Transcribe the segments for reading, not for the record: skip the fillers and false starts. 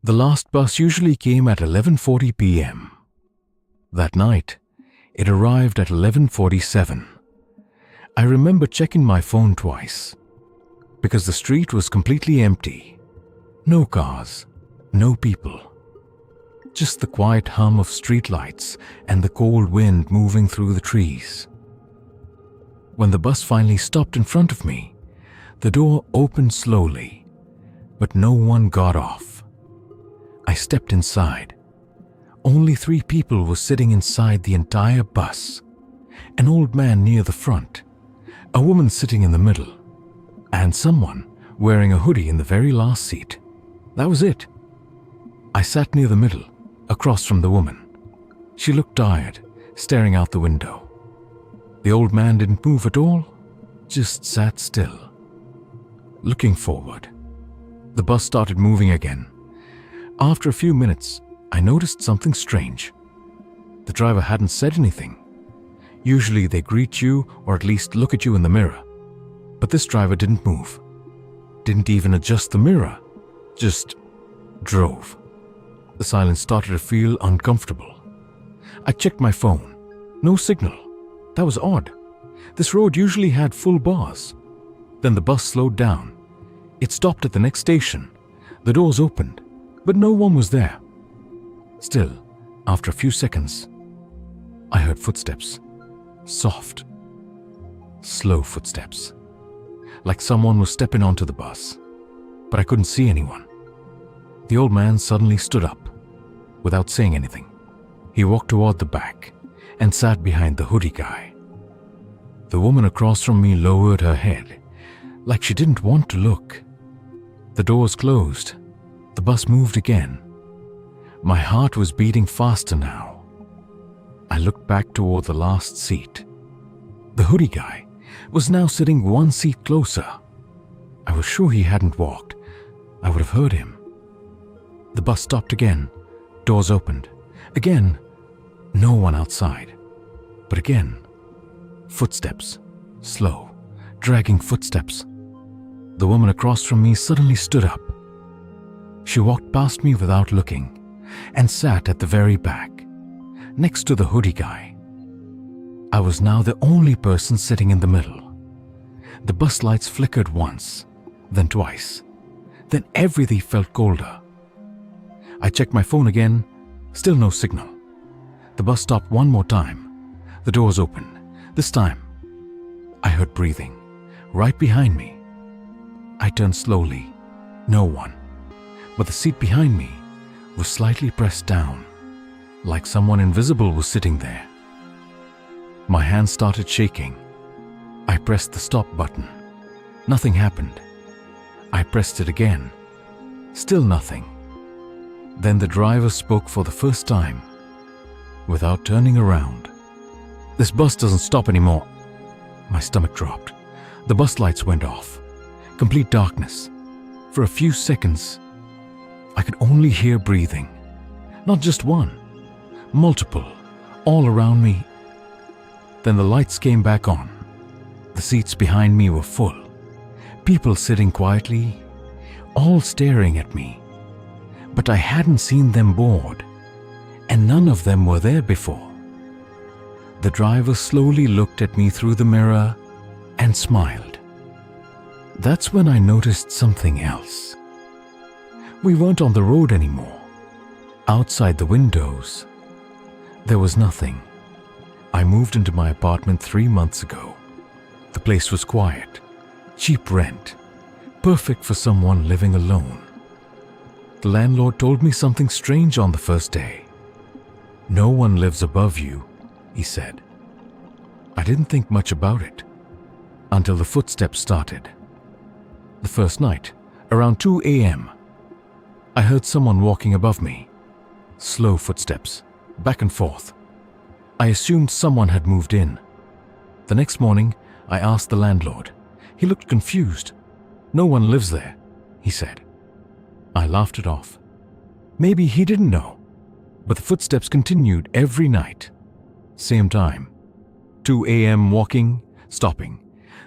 The last bus usually came at 11:40 p.m. That night, it arrived at 11:47. I remember checking my phone twice because the street was completely empty. No cars, no people. Just the quiet hum of streetlights and the cold wind moving through the trees. When the bus finally stopped in front of me, the door opened slowly, but no one got off. I stepped inside. Only 3 people were sitting inside the entire bus. An old man near the front, a woman sitting in the middle, and someone wearing a hoodie in the very last seat. That was it. I sat near the middle, across from the woman. She looked tired, staring out the window. The old man didn't move at all, just sat still. Looking forward, the bus started moving again. After a few minutes, I noticed something strange. The driver hadn't said anything. Usually they greet you or at least look at you in the mirror. But this driver didn't move. Didn't even adjust the mirror. Just drove. The silence started to feel uncomfortable. I checked my phone. No signal. That was odd. This road usually had full bars. Then the bus slowed down. It stopped at the next station. The doors opened, but no one was there. Still, after a few seconds, I heard footsteps. Soft, slow footsteps. Like someone was stepping onto the bus. But I couldn't see anyone. The old man suddenly stood up. Without saying anything, he walked toward the back and sat behind the hoodie guy. The woman across from me lowered her head, like she didn't want to look. The doors closed. The bus moved again. My heart was beating faster now. I looked back toward the last seat. The hoodie guy was now sitting 1 seat closer. I was sure he hadn't walked. I would have heard him. The bus stopped again. Doors opened. Again, no one outside. But again, footsteps. Slow, dragging footsteps. The woman across from me suddenly stood up. She walked past me without looking and sat at the very back, next to the hoodie guy. I was now the only person sitting in the middle. The bus lights flickered once, then twice. Then everything felt colder. I checked my phone again, still no signal. The bus stopped one more time. The doors opened. This time, I heard breathing, right behind me. I turned slowly. No one. But the seat behind me was slightly pressed down, like someone invisible was sitting there. My hand started shaking. I pressed the stop button. Nothing happened. I pressed it again. Still nothing. Then the driver spoke for the first time, without turning around. "This bus doesn't stop anymore." My stomach dropped. The bus lights went off. Complete darkness. For a few seconds, I could only hear breathing. Not just one, multiple, all around me. Then the lights came back on. The seats behind me were full. People sitting quietly, all staring at me. But I hadn't seen them board, and none of them were there before. The driver slowly looked at me through the mirror and smiled. That's when I noticed something else. We weren't on the road anymore. Outside the windows, there was nothing. I moved into my apartment 3 months ago. The place was quiet, cheap rent, perfect for someone living alone. The landlord told me something strange on the first day. "No one lives above you," he said. I didn't think much about it until the footsteps started. The first night, around 2 a.m., I heard someone walking above me. Slow footsteps, back and forth. I assumed someone had moved in. The next morning, I asked the landlord. He looked confused. "No one lives there," he said. I laughed it off. Maybe he didn't know, but the footsteps continued every night. Same time. 2 a.m. walking, stopping,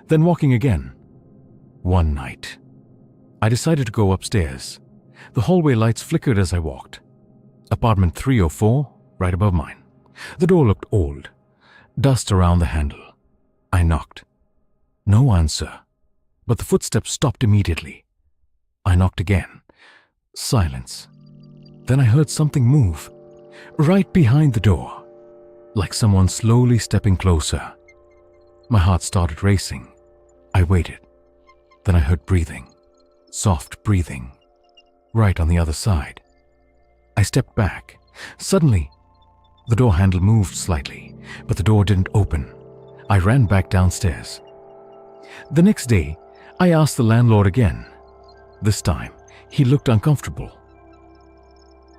then walking again. One night, I decided to go upstairs. The hallway lights flickered as I walked. Apartment 304, right above mine. The door looked old. Dust around the handle. I knocked. No answer. But the footsteps stopped immediately. I knocked again. Silence. Then I heard something move. Right behind the door. Like someone slowly stepping closer. My heart started racing. I waited. Then I heard breathing. Soft breathing. Right on the other side. I stepped back. Suddenly, the door handle moved slightly, but the door didn't open. I ran back downstairs. The next day, I asked the landlord again. This time, he looked uncomfortable.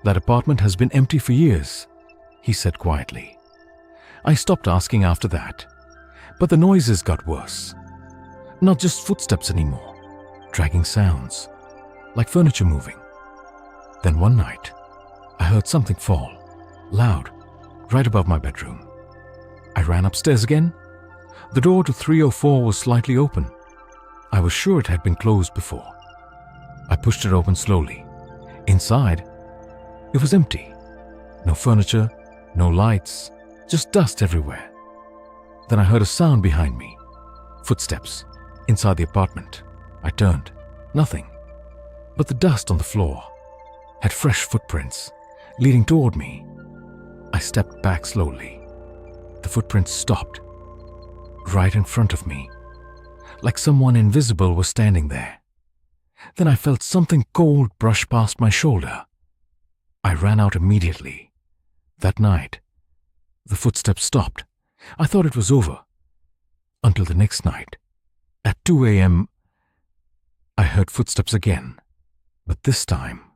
"That apartment has been empty for years," he said quietly. I stopped asking after that, but the noises got worse. Not just footsteps anymore, dragging sounds, like furniture moving. Then one night, I heard something fall, loud, right above my bedroom. I ran upstairs again. The door to 304 was slightly open. I was sure it had been closed before. I pushed it open slowly. Inside, it was empty. No furniture, no lights, just dust everywhere. Then I heard a sound behind me. Footsteps, inside the apartment. I turned. Nothing. But the dust on the floor had fresh footprints, leading toward me. I stepped back slowly. The footprints stopped. Right in front of me. Like someone invisible was standing there. Then I felt something cold brush past my shoulder. I ran out immediately. That night, the footsteps stopped. I thought it was over. Until the next night, at 2 a.m., I heard footsteps again, but this time